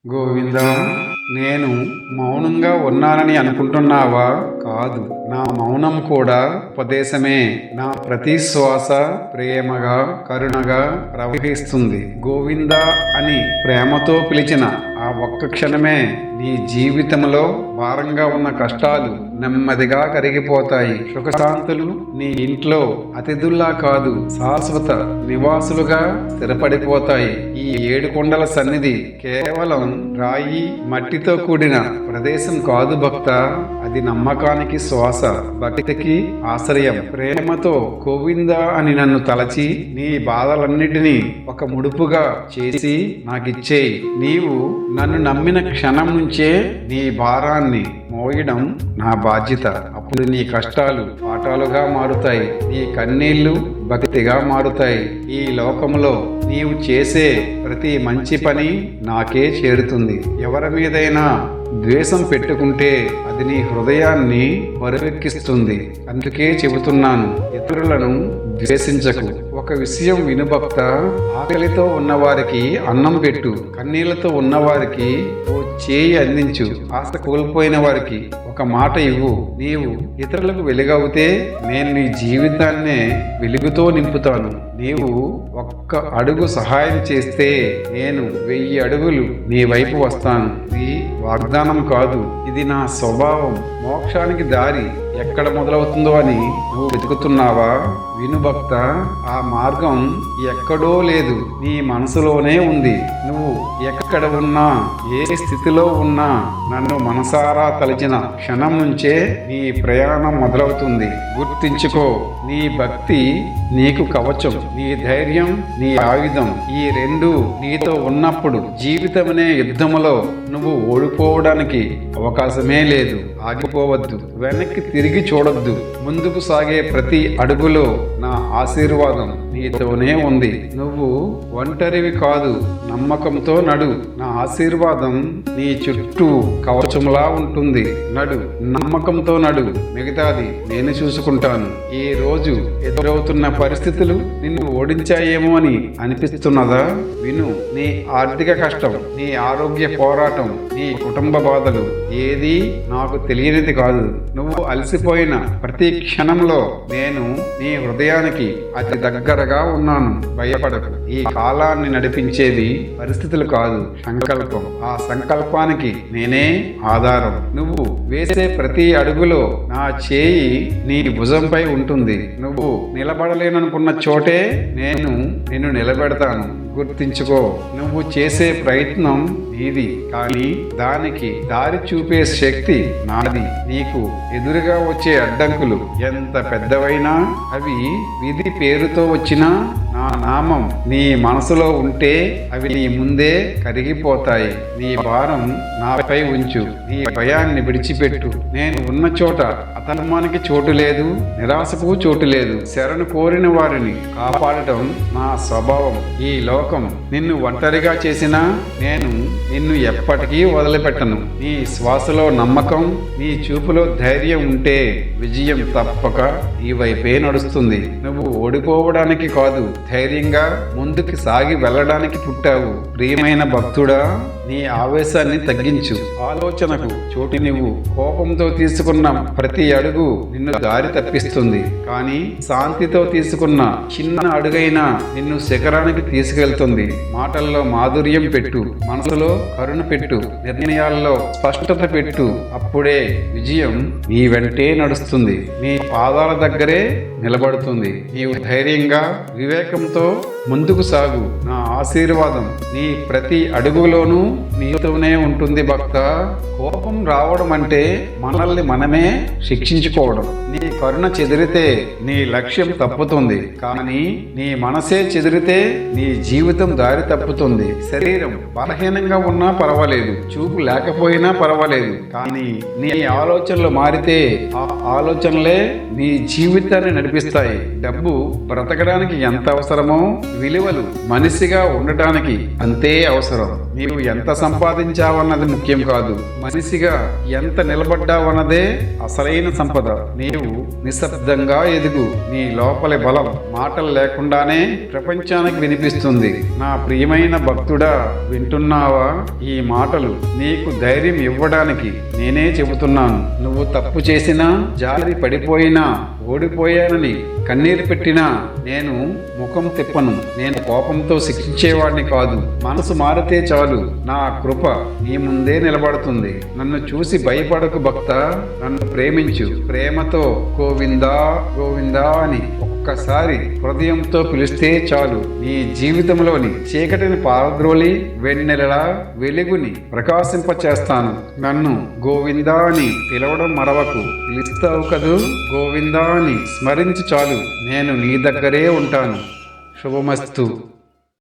గోవిందా, నేను మౌనంగా ఉన్నానని అనుకుంటున్నావా? కాదు, నా మౌనం కూడా ఉపదేశమే. నా ప్రతి శ్వాస ప్రేమగా, కరుణగా ప్రవహిస్తుంది. గోవిందా అని ప్రేమతో పిలిచిన ఆ ఒక్క క్షణమే నీ జీవితంలో భారంగా ఉన్న కష్టాలు నెమ్మదిగా కరిగిపోతాయి. సుఖశాంతులు నీ ఇంట్లో అతిథుల్లా కాదు, శాశ్వత నివాసులుగా స్థిరపడిపోతాయి. ఈ 7 కొండల సన్నిధి కేవలం రాయి మట్టితో కూడిన ప్రదేశం కాదు భక్త, అది నమ్మకానికి శ్వాస, భక్తికి ఆశ్రయం. ప్రేమతో గోవిందా అని నన్ను తలచి నీ బాధలన్నిటినీ ఒక ముడుపుగా చేసి నాకిచ్చేయి. నీవు నన్ను నమ్మిన క్షణం నుంచే నీ భారాన్ని మోయడం నా బాధ్యత. అప్పుడు నీ కష్టాలు పాఠాలుగా మారుతాయి, నీ కన్నీళ్లు భక్తిగా మారుతాయి. ఈ లోకంలో నీవు చేసే ప్రతి మంచి పని నాకే చేరుతుంది. ఎవరి మీదైనా ద్వేషం పెట్టుకుంటే అది నీ హృదయాన్ని బరువెక్కిస్తుంది. అందుకే చెబుతున్నాను, ఇతరులను ద్వేషించకు. ఒక విషయం విను భక్త, ఆకలితో ఉన్నవారికి అన్నం పెట్టు, కన్నీళ్లతో ఉన్నవారికి ఓ చేయి అందించు, ఆశ కోల్పోయిన వారికి ఒక మాట ఇవ్వు. నీవు ఇతరులకు వెలుగవుతే నేను నీ జీవితాన్నే వెలుగుతో నింపుతాను. నీవు ఒక్క అడుగు సహాయం చేస్తే నేను 1000 అడుగులు నీ వైపు వస్తాను. ఇది వాగ్దానం కాదు, ఇది నా స్వభావం. మోక్షానికి దారి ఎక్కడ మొదలవుతుందో అని నువ్వు వెతుకుతున్నావా? విను భక్త, ఆ మార్గం ఎక్కడో లేదు, నీ మనసులోనే ఉంది. నువ్వు ఎక్కడ ఉన్నా, ఏ స్థితిలో ఉన్నా, నన్ను మనసారా తలిచిన క్షణం నుంచే నీ ప్రయాణం మొదలవుతుంది. గుర్తించుకో, నీ భక్తి నీకు కవచం, నీ ధైర్యం నీ ఆయుధం. ఈ 2 నీతో ఉన్నప్పుడు జీవితమనే యుద్ధములో నువ్వు ఓడిపోవడానికి అవకాశమే లేదు. ఆగిపోవద్దు, వెనక్కి తిరిగి చూడొద్దు. ముందుకు సాగే ప్రతి అడుగులో నా ఆశీర్వాదం నీతోనే ఉంది. నువ్వు ఒంటరివి కాదు, నమ్మకంతో నడు. నా ఆశీర్వాదం నీ చుట్టూ కవచంలా ఉంటుంది. నడు, నమ్మకంతో నడు, మిగతాది నేను చూసుకుంటాను. ఈ రోజు ఎదురవుతున్న పరిస్థితులు నిన్ను ఓడించాయేమో అని అనిపిస్తున్నదా? విను, నీ ఆర్థిక కష్టం, నీ ఆరోగ్య పోరాటం, నీ కుటుంబ బాధలు ఏది నాకు తెలియనిది కాదు. నువ్వు అలసిపోయిన ప్రతి క్షణంలో నేను నీ హృదయానికి అతి దగ్గరగా ఉన్నాను. భయపడకు. ఈ కాలాన్ని నడిపించేది పరిస్థితులు కాదు, సంకల్పం. ఆ సంకల్పానికి నేనే ఆధారం. నువ్వు వేసే ప్రతి అడుగులో నా చేయి నీ భుజంపై ఉంటుంది. నువ్వు నిలబడలేననుకున్న చోటే నేను నిన్ను నిలబెడతాను. గుర్తించుకో, నువ్వు చేసే ప్రయత్నం నీది, కానీ దానికి దారి చూపే శక్తి నాది. నీకు ఎదురుగా వచ్చే అడ్డంకులు ఎంత పెద్దవైనా, అవి విధి పేరుతో వచ్చినా, నా నామం నీ మనసులో ఉంటే అవి నీ ముందే కరిగిపోతాయి. నీ భారం నాపై ఉంచు, నీ భయాన్ని విడిచిపెట్టు. నేను ఉన్న చోట అధర్మానికి చోటు లేదు, నిరాశకు చోటు లేదు. శరణు కోరిన వారిని కాపాడటం నా స్వభావం. ఈ లోకం నిన్ను ఒంటరిగా చేసినా నేను నిన్ను ఎప్పటికీ వదిలిపెట్టను. నీ శ్వాసలో నమ్మకం, నీ చూపులో ధైర్యం ఉంటే విజయం తప్పక ఈ వైపే నడుస్తుంది. నువ్వు ఓడిపోవడానికి కాదు, ధైర్యంగా ముందుకు సాగి వెళ్ళడానికి పుట్టావు. ప్రియమైన భక్తుడా, నీ ఆవేశాన్ని తగ్గించు, ఆలోచనకు చోటునివ్వు. కోపంతో తీసుకున్న ప్రతి అడుగు నిన్ను దారి తప్పిస్తుంది, కానీ శాంతితో తీసుకున్న చిన్న అడుగైనా నిన్ను శిఖరానికి తీసుకెళ్తుంది. మాటల్లో మాధుర్యం పెట్టు, మనసులో కరుణ పెట్టు, నిర్ణయాల్లో స్పష్టత పెట్టు. అప్పుడే విజయం నీ వెంటే నడుస్తుంది, నీ పాదాల దగ్గరే నిలబడుతుంది. నీవు ధైర్యంగా, వివేకంతో ముందుకు సాగు. నా ఆశీర్వాదం నీ ప్రతి అడుగులోనూ నీతోనే ఉంటుంది భక్త. కోపం రావడం అంటే మనల్ని మనమే శిక్షించుకోవడం. నీ కరుణ చెదిరితే నీ లక్ష్యం తప్పుతుంది, కానీ నీ మనసే చెదిరితే నీ జీవితం దారి తప్పుతుంది. శరీరం బలహీనంగా ఉన్నా పర్వాలేదు, చూపు లేకపోయినా పర్వాలేదు, కానీ నీ ఆలోచనలు మారితే ఆ ఆలోచనలే నీ జీవితాన్ని నడిపిస్తాయి. డబ్బు బ్రతకడానికి ఎంత అవసరమో, విలువలు మనిషిగా ఉండటానికి అంతే అవసరం. నీవు ఎంత సంపాదించావన్నది ముఖ్యం కాదు, మనిషిగా ఎంత నిలబడ్డావన్నదే అసలైన సంపద. నీవు నిశ్శబ్దంగా ఎదుగు. నీ లోపలి బలం మాటలు లేకుండానే ప్రపంచానికి వినిపిస్తుంది. నా ప్రియమైన భక్తుడా, వింటున్నావా? ఈ మాటలు నీకు ధైర్యం ఇవ్వడానికి నేనే చెబుతున్నాను. నువ్వు తప్పు చేసినా, జారి పడిపోయినా, ఓడిపోయానని కన్నీరు పెట్టినా నేను ముఖం తిప్పను. నేను కోపంతో శిక్షించేవాడిని కాదు. మనసు మారితే చాలు, నా కృప నీ ముందే నిలబడుతుంది. నన్ను చూసి భయపడకు భక్త, నన్ను ప్రేమించు. ప్రేమతో గోవిందా గోవిందా అని ఒక్కసారి హృదయంతో పిలిస్తే చాలు, నీ జీవితంలోని చీకటిని పారద్రోలి వెన్నెలలా వెలుగుని ప్రకాశింప చేస్తాను. నన్ను గోవిందా అని పిలవడం మరవకు. పిలుస్తావు కదూ, గోవిందా అని స్మరించి చాలు, నేను నీ దగ్గరే ఉంటాను. శుభమస్తు.